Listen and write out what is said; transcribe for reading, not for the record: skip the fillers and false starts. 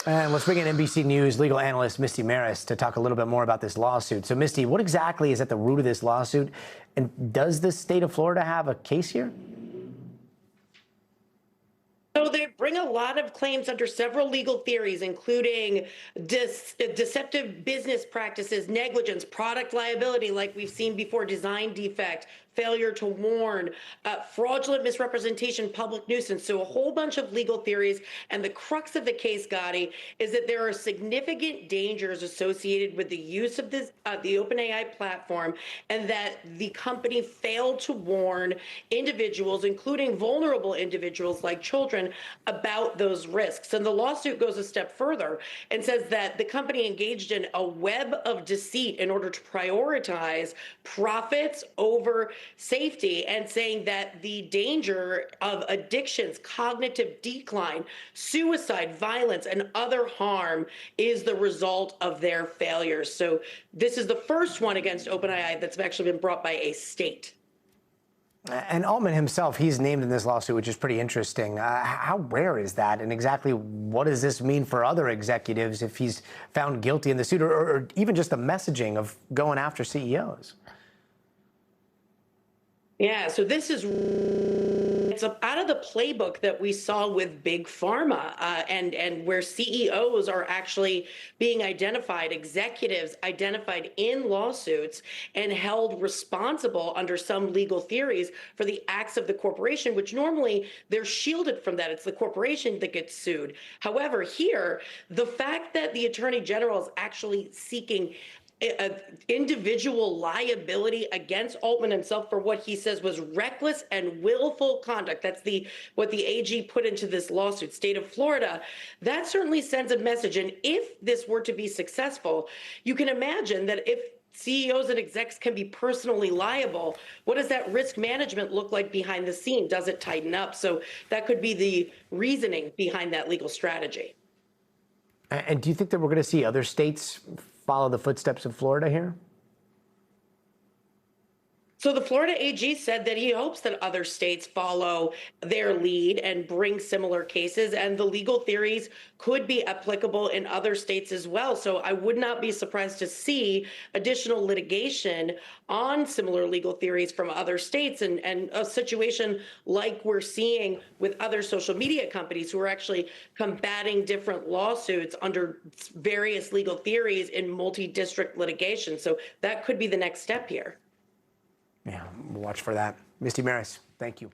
And let's bring in NBC News legal analyst Misty Marris to talk a little bit more about this lawsuit. So, Misty, what exactly is at the root of this lawsuit? And does the state of Florida have a case here? So they bring a lot of claims under several legal theories, including deceptive business practices, negligence, product liability, like we've seen before, design defect, failure to warn, fraudulent misrepresentation, public nuisance. So a whole bunch of legal theories. And the crux of the case, Gotti, is that there are significant dangers associated with the use of this, the OpenAI platform, and that the company failed to warn individuals, including vulnerable individuals like children, about those risks. And the lawsuit goes a step further and says that the company engaged in a web of deceit in order to prioritize profits over safety, and saying that the danger of addictions, cognitive decline, suicide, violence, and other harm is the result of their failures. So this is the first one against OpenAI that's actually been brought by a state. And Altman himself, he's named in this lawsuit, which is pretty interesting. How rare is that? And exactly what does this mean for other executives if he's found guilty in the suit, or even just the messaging of going after CEOs? Yeah, so this is it's out of the playbook that we saw with big pharma, and where CEOs are actually being identified, executives identified in lawsuits and held responsible under some legal theories for the acts of the corporation, which normally they're shielded from that. It's the corporation that gets sued. However, here, the fact that the Attorney General is actually seeking individual liability against Altman himself for what he says was reckless and willful conduct. That's what the AG put into this lawsuit, state of Florida. That certainly sends a message. And if this were to be successful, you can imagine that if CEOs and execs can be personally liable, what does that risk management look like behind the scene? Does it tighten up? So that could be the reasoning behind that legal strategy. And do you think that we're going to see other states follow the footsteps of Florida here? So the Florida AG said that he hopes that other states follow their lead and bring similar cases, and the legal theories could be applicable in other states as well. So I would not be surprised to see additional litigation on similar legal theories from other states, and a situation like we're seeing with other social media companies who are actually combating different lawsuits under various legal theories in multi-district litigation. So that could be the next step here. Yeah, we'll watch for that. Misty Marris, thank you.